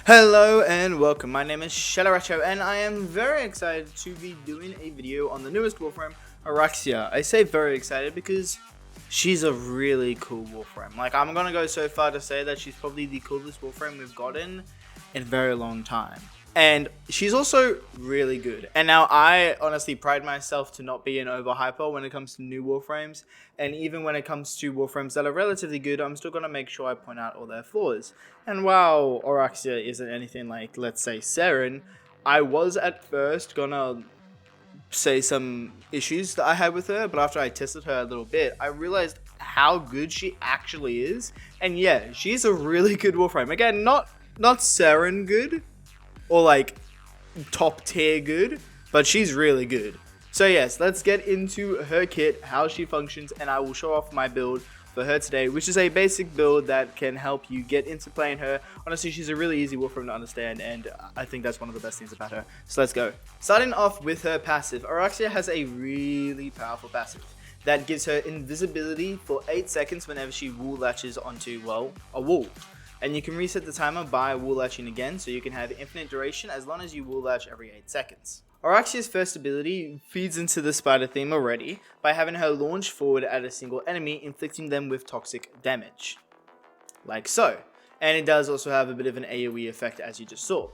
Hello and welcome, my name is Racho and I am very excited to be doing a video on the newest Warframe, Oraxia. I say very excited because she's a really cool Warframe. Like, I'm gonna go so far to say that she's probably the coolest Warframe we've gotten in a very long time. And she's also really good. And now I honestly pride myself to not be an overhyper when it comes to new Warframes. And even when it comes to Warframes that are relatively good, I'm still going to make sure I point out all their flaws. And while Oraxia isn't anything like, let's say, Seren, I was at first going to say some issues that I had with her. But after I tested her a little bit, I realized how good she actually is. And yeah, she's a really good Warframe. Again, not Seren good, or like top tier good, but she's really good. So yes, let's get into her kit, how she functions, and I will show off my build for her today, which is a basic build that can help you get into playing her. Honestly, she's a really easy Warframe to understand, and I think that's one of the best things about her. So let's go. Starting off with her passive, Oraxia has a really powerful passive that gives her invisibility for 8 seconds whenever she wool latches onto, well, a wall. And you can reset the timer by wool latching again, so you can have infinite duration as long as you wool latch every 8 seconds. Oraxia's first ability feeds into the spider theme already by having her launch forward at a single enemy, inflicting them with toxic damage. Like so. And it does also have a bit of an AoE effect, as you just saw.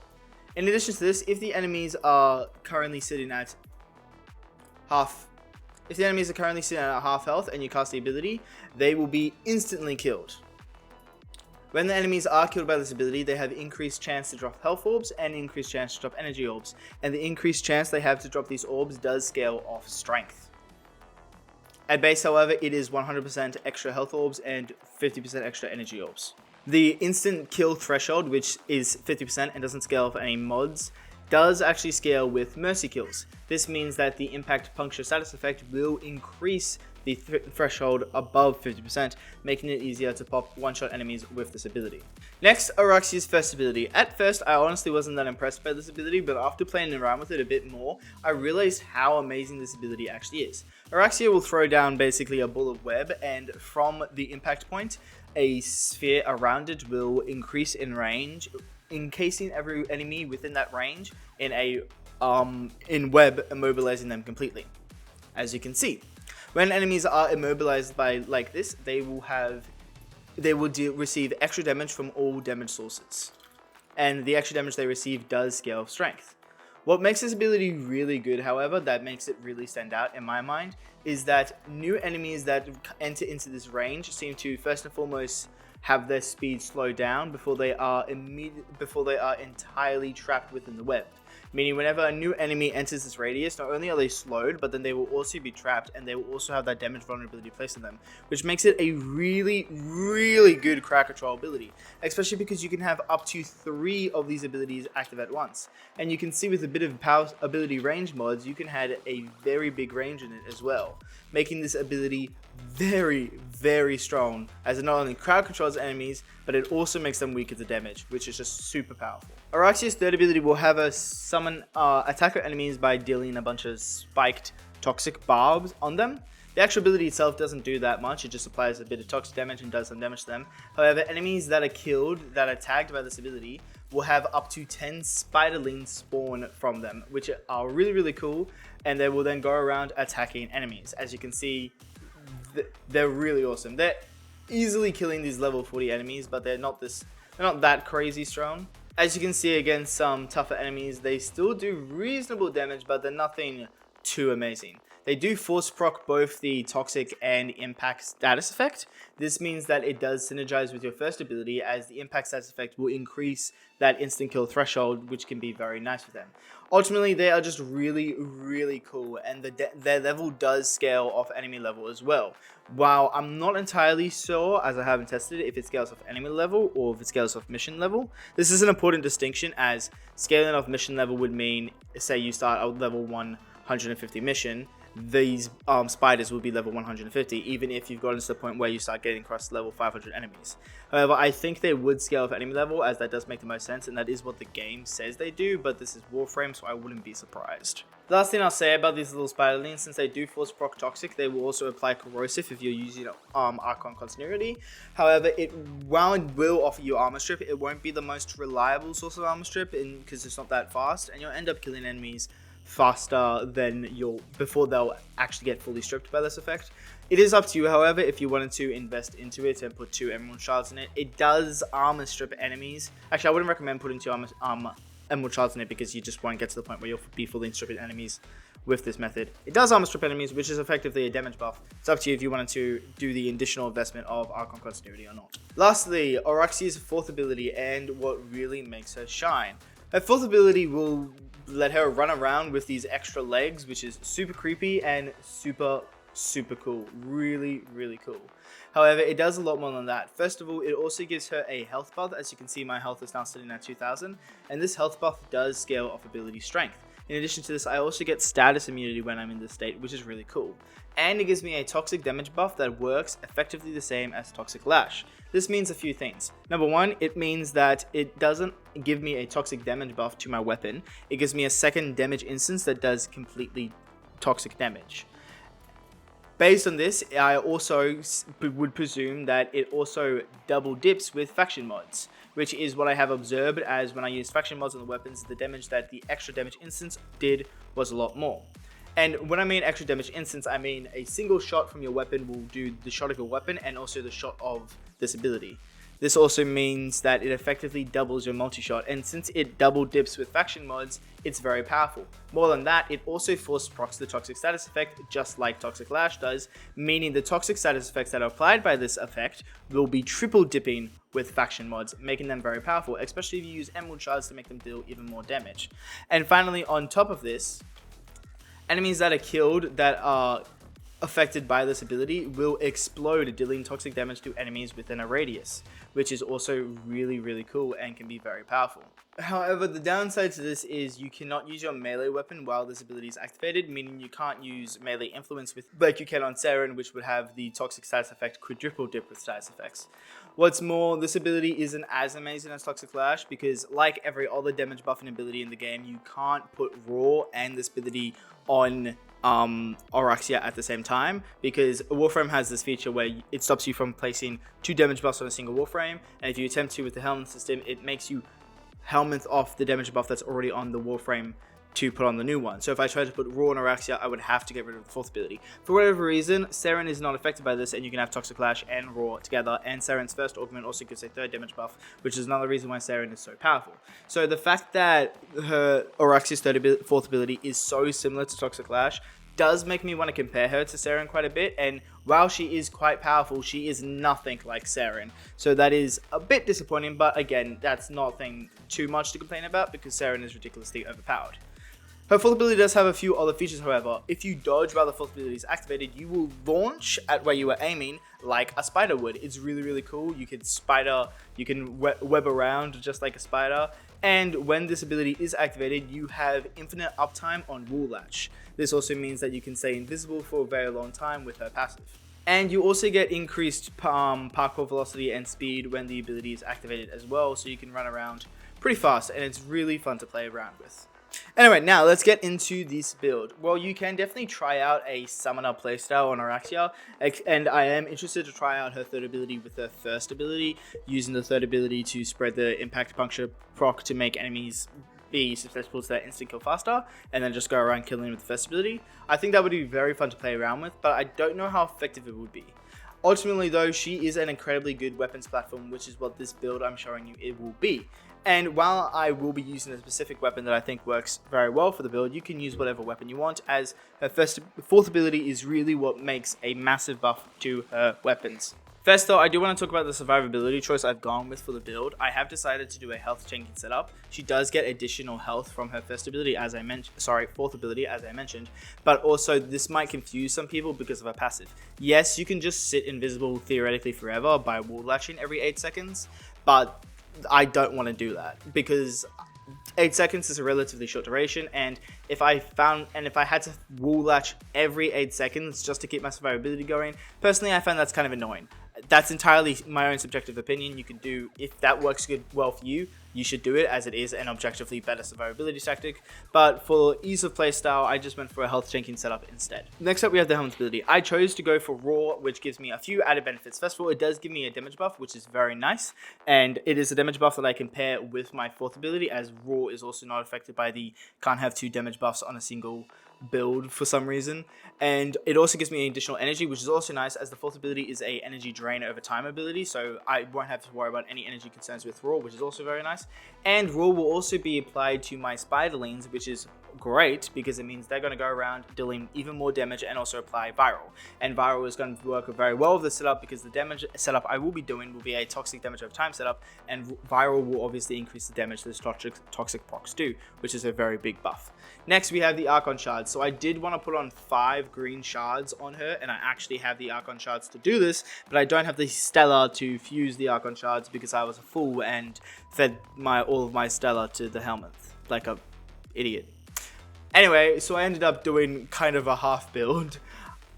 In addition to this, if the enemies are currently sitting at half health and you cast the ability, they will be instantly killed. When the enemies are killed by this ability, they have increased chance to drop health orbs and increased chance to drop energy orbs. And the increased chance they have to drop these orbs does scale off strength. At base, however, it is 100% extra health orbs and 50% extra energy orbs. The instant kill threshold, which is 50% and doesn't scale for any mods, does actually scale with mercy kills. This means that the impact puncture status effect will increase the threshold above 50%, making it easier to pop one-shot enemies with this ability. Next, Oraxia's first ability. At first, I honestly wasn't that impressed by this ability, but after playing around with it a bit more, I realized how amazing this ability actually is. Oraxia will throw down basically a ball of web, and from the impact point, a sphere around it will increase in range, encasing every enemy within that range in web, immobilizing them completely. As you can see, when enemies are immobilized by like this, they will receive extra damage from all damage sources, and the extra damage they receive does scale strength. What makes this ability really good, however, that makes it really stand out in my mind, is that new enemies that enter into this range seem to first and foremost have their speed slow down before they are entirely trapped within the web. Meaning whenever a new enemy enters this radius, not only are they slowed, but then they will also be trapped, and they will also have that damage vulnerability placed on them, which makes it a really, really good crowd control ability, especially because you can have up to 3 of these abilities active at once. And you can see with a bit of power ability range mods, you can have a very big range in it as well, making this ability very, very strong, as it not only crowd controls enemies, but it also makes them weaker to damage, which is just super powerful. Oraxia's third ability will have her summon attack her enemies by dealing a bunch of spiked toxic barbs on them. The actual ability itself doesn't do that much, it just applies a bit of toxic damage and does some damage to them. However, enemies that are killed, that are tagged by this ability, will have up to 10 spiderlings spawn from them, which are really, really cool, and they will then go around attacking enemies. As you can see, they're really awesome. They're easily killing these level 40 enemies, but they're not that crazy strong. As you can see against some tougher enemies, they still do reasonable damage, but they're nothing too amazing. They do force proc both the toxic and impact status effect. This means that it does synergize with your first ability, as the impact status effect will increase that instant kill threshold, which can be very nice for them. Ultimately, they are just really, really cool, and their level does scale off enemy level as well. While I'm not entirely sure, as I haven't tested it, if it scales off enemy level or if it scales off mission level. This is an important distinction, as scaling off mission level would mean, say you start at level 150 mission, these spiders will be level 150, even if you've gotten to the point where you start getting across level 500 enemies. However, I think they would scale with enemy level, as that does make the most sense, and that is what the game says they do, but this is Warframe, so I wouldn't be surprised. The last thing I'll say about these little spiderlings, since they do force proc toxic, they will also apply corrosive if you're using Archon continuity. However, while it will offer you armor strip, it won't be the most reliable source of armor strip because it's not that fast, and you'll end up killing enemies faster than before they'll actually get fully stripped by this effect. It is up to you, however, if you wanted to invest into it and put 2 Emerald Shards in it. It does armor strip enemies. Actually, I wouldn't recommend putting 2 Emerald Shards in it because you just won't get to the point where you'll be fully stripping enemies with this method. It does armor strip enemies, which is effectively a damage buff. It's up to you if you wanted to do the additional investment of Archon continuity or not. Lastly, Oraxia's 4th ability and what really makes her shine. Her 4th ability will let her run around with these extra legs, which is super creepy and super cool. Really cool. However, it does a lot more than that. First of all, it also gives her a health buff. As you can see, my health is now sitting at 2000, and this health buff does scale off ability strength. In addition to this, I also get status immunity when I'm in this state, which is really cool. And it gives me a toxic damage buff that works effectively the same as Toxic Lash. This means a few things. Number one, it means that it doesn't give me a toxic damage buff to my weapon. It gives me a second damage instance that does completely toxic damage. Based on this, I also would presume that it also double dips with faction mods, which is what I have observed, as when I use faction mods on the weapons, the damage that the extra damage instance did was a lot more. And when I mean extra damage instance, I mean a single shot from your weapon will do the shot of your weapon and also the shot of this ability. This also means that it effectively doubles your multi-shot, and since it double dips with faction mods, it's very powerful. More than that, it also force procs the toxic status effect, just like Toxic Lash does, meaning the toxic status effects that are applied by this effect will be triple dipping with faction mods, making them very powerful, especially if you use Emerald Shards to make them deal even more damage. And finally, on top of this, enemies that are killed that are affected by this ability will explode, dealing toxic damage to enemies within a radius, which is also really cool and can be very powerful. However, the downside to this is you cannot use your melee weapon while this ability is activated, meaning you can't use melee influence like you can on Saren, which would have the toxic status effect quadruple dip with status effects. What's more, this ability isn't as amazing as Toxic Lash because, like every other damage buffing ability in the game, you can't put Raw and this ability on Oraxia at the same time, because Warframe has this feature where it stops you from placing 2 damage buffs on a single Warframe, and if you attempt to with the Helminth system, it makes you Helminth off the damage buff that's already on the Warframe to put on the new one. So if I tried to put Raw on Oraxia, I would have to get rid of the 4th ability. For whatever reason, Saren is not affected by this, and you can have Toxic Lash and Raw together, and Saren's first augment also gives a 3rd damage buff, which is another reason why Saren is so powerful. So the fact that her Oraxia's 4th ability is so similar to Toxic Lash does make me want to compare her to Saren quite a bit, and while she is quite powerful, she is nothing like Saren. So that is a bit disappointing, but again, that's nothing too much to complain about because Saren is ridiculously overpowered. Her 4th ability does have a few other features, however. If you dodge while the 4th ability is activated, you will launch at where you were aiming like a spider would. It's really cool. You can web around just like a spider. And when this ability is activated, you have infinite uptime on Wool Latch. This also means that you can stay invisible for a very long time with her passive. And you also get increased parkour velocity and speed when the ability is activated as well, so you can run around pretty fast, and it's really fun to play around with. Anyway, now let's get into this build. Well, you can definitely try out a summoner playstyle on Oraxia, and I am interested to try out her 3rd ability with her 1st ability, using the 3rd ability to spread the impact puncture proc to make enemies be susceptible to that instant kill faster, and then just go around killing with the 1st ability. I think that would be very fun to play around with, but I don't know how effective it would be. Ultimately though, she is an incredibly good weapons platform, which is what this build I'm showing you it will be. And while I will be using a specific weapon that I think works very well for the build, you can use whatever weapon you want, as her 4th ability is really what makes a massive buff to her weapons. First though, I do want to talk about the survivability choice I've gone with for the build. I have decided to do a health changing setup. She does get additional health from her 4th ability as I mentioned, but also this might confuse some people because of her passive. Yes, you can just sit invisible theoretically forever by wall latching every 8 seconds, but I don't want to do that because 8 seconds is a relatively short duration, and if I had to wall latch every 8 seconds just to keep my survivability going, personally I find that's kind of annoying. That's entirely my own subjective opinion. You can do, if that works well for you, you should do it, as it is an objectively better survivability tactic. But for ease of playstyle, I just went for a health tanking setup instead. Next up, we have the Helminth ability. I chose to go for Raw, which gives me a few added benefits. First of all, it does give me a damage buff, which is very nice, and it is a damage buff that I can pair with my 4th ability, as Raw is also not affected by the can't have 2 damage buffs on a single build for some reason. And it also gives me additional energy, which is also nice, as the 4th ability is a energy drain over time ability, so I won't have to worry about any energy concerns with Raw, which is also very nice. And Raw will also be applied to my spiderlings, which is great because it means they're going to go around dealing even more damage and also apply viral. And viral is going to work very well with the setup because the damage setup I will be doing will be a toxic damage over time setup, and viral will obviously increase the damage that toxic procs do, which is a very big buff. Next, we have the Archon Shards. So I did want to put on 5 green shards on her, and I actually have the Archon Shards to do this, but I don't have the Stellar to fuse the Archon Shards because I was a fool and fed all of my Stellar to the Helminth like a idiot. Anyway, so I ended up doing kind of a half build.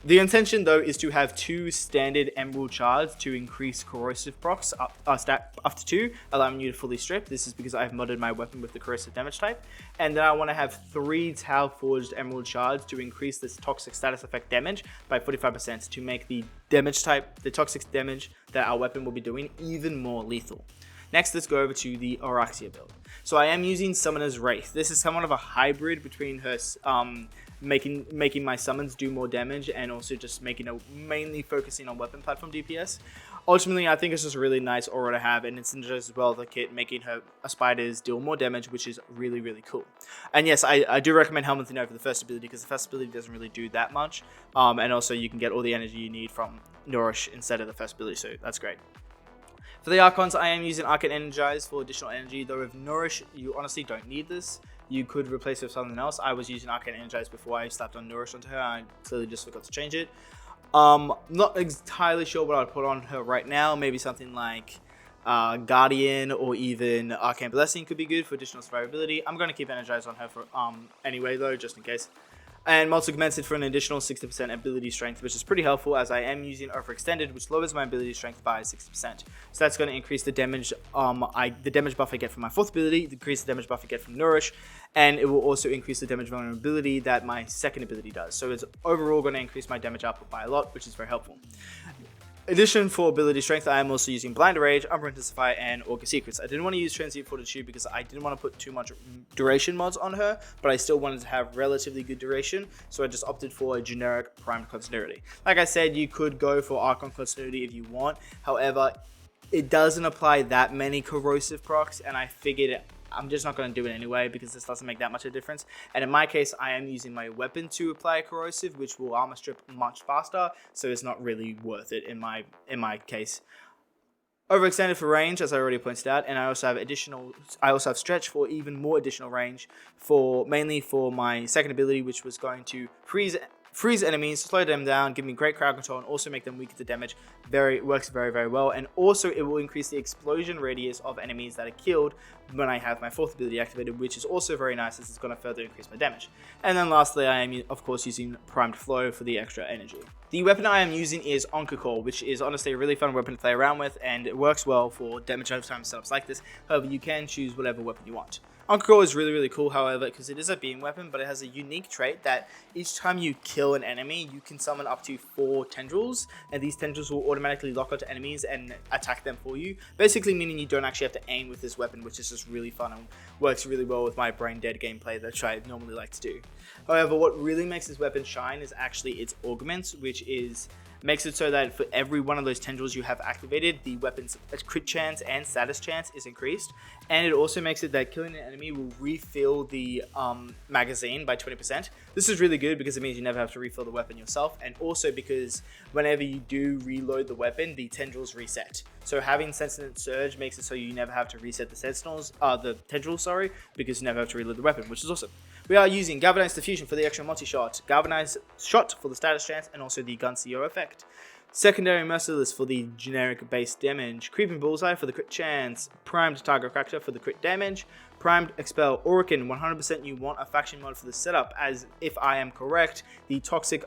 The intention though is to have 2 standard emerald shards to increase corrosive procs up to 2, allowing you to fully strip. This is because I've modded my weapon with the corrosive damage type. And then I want to have 3 tau forged emerald shards to increase this toxic status effect damage by 45% to make the damage type, the toxic damage that our weapon will be doing, even more lethal. Next, let's go over to the Oraxia build. So I am using Summoner's Wraith. This is somewhat of a hybrid between her making my summons do more damage and also just mainly focusing on weapon platform DPS. Ultimately, I think it's just a really nice aura to have, and it synergizes as well with the kit, making her spiders deal more damage, which is really, really cool. And yes, I do recommend Helminth over the first ability because the first ability doesn't really do that much, and also you can get all the energy you need from Nourish instead of the first ability, so that's great. For the Archons, I am using Archon Energize for additional energy, though with Nourish, you honestly don't need this. You could replace it with something else. I was using Archon Energize before I slapped on Nourish onto her. I clearly just forgot to change it. Not entirely sure what I'd put on her right now. Maybe something like Guardian or even Arcane Blessing could be good for additional survivability. I'm going to keep Energize on her for anyway, though, just in case. And Multi-Augmented for an additional 60% ability strength, which is pretty helpful as I am using Overextended, which lowers my ability strength by 60%. So that's going to increase the damage, the damage buff I get from my 4th ability, decrease the damage buff I get from Nourish, and it will also increase the damage vulnerability that my 2nd ability does. So it's overall going to increase my damage output by a lot, which is very helpful. Addition for ability strength, I am also using Blind Rage, Umbra Intensify, and Orca Secrets. I didn't want to use Transient Fortitude because I didn't want to put too much duration mods on her, but I still wanted to have relatively good duration, so I just opted for a generic primed continuity. Like I said, you could go for Archon continuity if you want, however, it doesn't apply that many corrosive procs, and I figured I'm just not going to do it anyway because this doesn't make that much of a difference. And in my case, I am using my weapon to apply corrosive, which will armor strip much faster, so it's not really worth it in my case. Overextended for range, as I already pointed out, and I also have stretch for even more additional range, mainly for my 2nd ability, which was going to freeze enemies, slow them down, give me great crowd control, and also make them weak to damage. Works very, very well. And also it will increase the explosion radius of enemies that are killed when I have my 4th ability activated, which is also very nice as it's going to further increase my damage. And then lastly, I am of course using Primed Flow for the extra energy. The weapon I am using is Oncocore, which is honestly a really fun weapon to play around with, and it works well for damage over time setups like this. However, you can choose whatever weapon you want. Oncocore is really, really cool, however, because it is a beam weapon, but it has a unique trait that each time you kill an enemy, you can summon up to 4 tendrils, and these tendrils will automatically lock onto enemies and attack them for you, basically meaning you don't actually have to aim with this weapon, which is just really fun and works really well with my brain dead gameplay that I normally like to do. However, what really makes this weapon shine is actually its augments, which makes it so that for every one of those tendrils you have activated, the weapon's crit chance and status chance is increased, and it also makes it that killing an enemy will refill the magazine by 20%. This is really good because it means you never have to refill the weapon yourself, and also because whenever you do reload the weapon, the tendrils reset. So having Sentient Surge makes it so you never have to reset the tendrils, because you never have to reload the weapon, which is awesome. We are using Galvanized Diffusion for the extra multi-shot, Galvanized Shot for the status chance, and also the Gun CO effect. Secondary Merciless for the generic base damage, Creeping Bullseye for the crit chance, Primed Target Cracker for the crit damage, Primed, Expel, Orakin. 100% you want a faction mod for the setup, as if I am correct, the toxic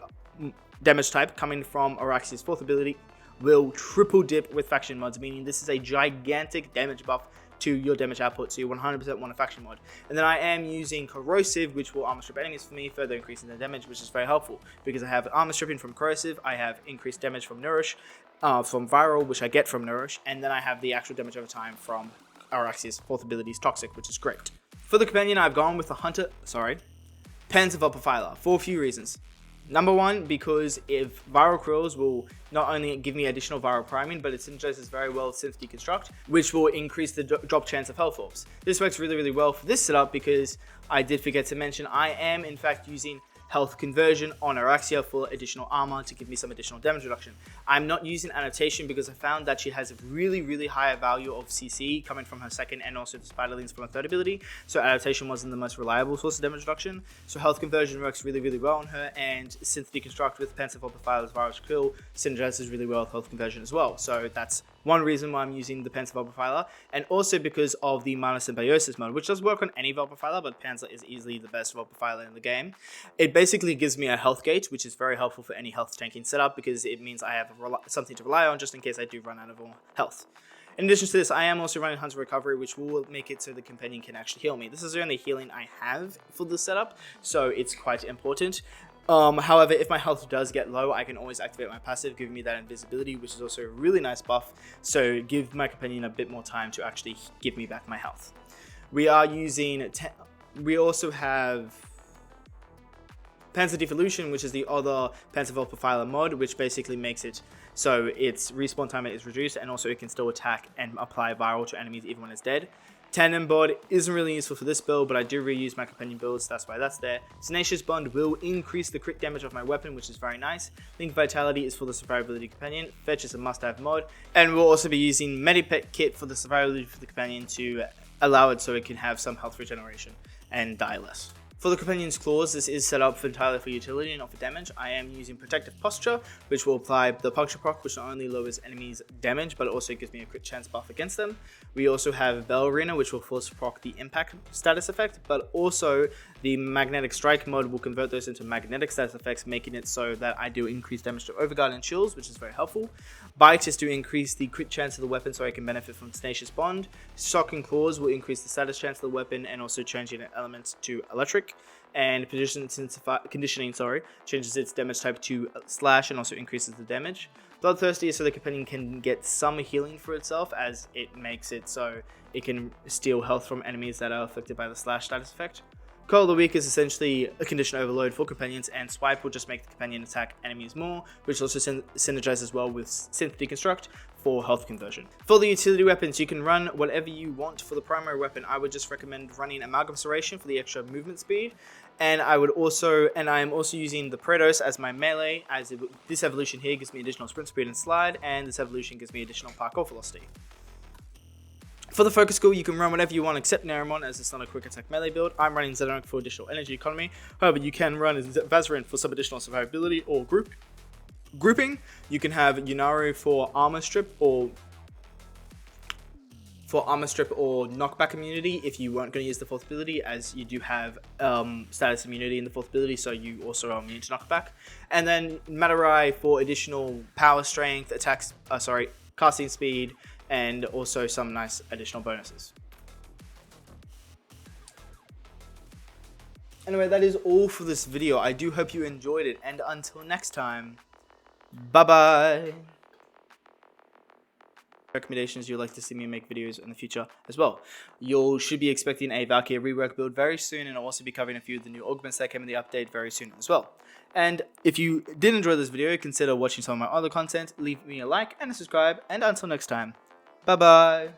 damage type coming from Oraxia's 4th ability will triple dip with faction mods, meaning this is a gigantic damage buff to your damage output, so you 100% want a faction mod. And then I am using Corrosive, which will armor strip enemies for me, further increasing their damage, which is very helpful, because I have armor stripping from Corrosive, I have increased damage from Nourish, from Viral, which I get from Nourish, and then I have the actual damage over time from Araxia's 4th ability's Toxic, which is great. For the companion, I've gone with the Pens of Opophyla, for a few reasons. Number one, because if Viral Quills will not only give me additional Viral Priming, but it synergizes very well with Synth Deconstruct, which will increase the drop chance of Health Orbs. This works really, really well for this setup, because I did forget to mention, I am in fact using Health Conversion on Oraxia for additional armor to give me some additional damage reduction. I'm not using Annotation because I found that she has a really, really high value of CC coming from her 2nd and also the Spiderlings from her 3rd ability, so Adaptation wasn't the most reliable source of damage reduction. So Health Conversion works really, really well on her, and Synth Deconstruct with Pensive Opophyla's Virus Kill synergizes really well with Health Conversion as well. So that's one reason why I'm using the Pensive Opophyla, and also because of the Mana Symbiosis mode, which does work on any Opophyla, but Panzer is easily the best Opophyla in the game. It basically gives me a health gauge, which is very helpful for any health tanking setup, because it means I have something to rely on just in case I do run out of health. In addition to this, I am also running Hunter Recovery, which will make it so the companion can actually heal me. This is the only healing I have for the setup, so it's quite important. However, if my health does get low, I can always activate my passive, giving me that invisibility, which is also a really nice buff, so give my companion a bit more time to actually give me back my health. We are using, we also have Panzer Devolution, which is the other Pensive Opophyla mod, which basically makes it so its respawn time is reduced, and also it can still attack and apply Viral to enemies even when it's dead. Tandem Bond isn't really useful for this build, but I do reuse my companion builds, that's why that's there. Tenacious Bond will increase the crit damage of my weapon, which is very nice. Link Vitality is for the Survivability Companion. Fetch is a must-have mod. And we'll also be using Medipet Kit for the Survivability for the Companion to allow it so it can have some health regeneration and die less. For the Companion's Claws, this is set up entirely for utility and not for damage. I am using Protective Posture, which will apply the Puncture Proc, which not only lowers enemies' damage, but also gives me a crit chance buff against them. We also have Bell Arena, which will force proc the Impact status effect, but also the Magnetic Strike mod will convert those into magnetic status effects, making it so that I do increase damage to Overguard and Chills, which is very helpful. Bite is to increase the crit chance of the weapon so I can benefit from Tenacious Bond. Shock and Claws will increase the status chance of the weapon and also changing the elements to electric. And conditioning changes its damage type to slash and also increases the damage. Bloodthirsty is so the companion can get some healing for itself, as it makes it so it can steal health from enemies that are affected by the slash status effect. Call of the Week is essentially a condition overload for companions, and Swipe will just make the companion attack enemies more, which also synergizes well with Synth Deconstruct for health conversion. For the utility weapons, you can run whatever you want. For the primary weapon, I would just recommend running Amalgam Serration for the extra movement speed, and I am also using the Praetos as my melee, as this evolution here gives me additional sprint speed and slide, and this evolution gives me additional parkour velocity. For the focus skill, you can run whatever you want except Naramon, as it's not a quick attack melee build. I'm running Zedonk for additional energy economy. However, you can run Vazarin for some additional survivability or grouping. You can have Yunaru for armor strip or knockback immunity if you weren't going to use the 4th ability, as you do have status immunity in the 4th ability, so you also are immune to knockback. And then Matarai for additional power strength, casting speed, and also some nice additional bonuses. Anyway, that is all for this video. I do hope you enjoyed it, and until next time, bye bye. Recommendations you'd like to see me make videos in the future as well. You should be expecting a Valkyrie rework build very soon, and I'll also be covering a few of the new augments that came in the update very soon as well. And if you did enjoy this video, consider watching some of my other content, leave me a like and a subscribe, and until next time, bye bye.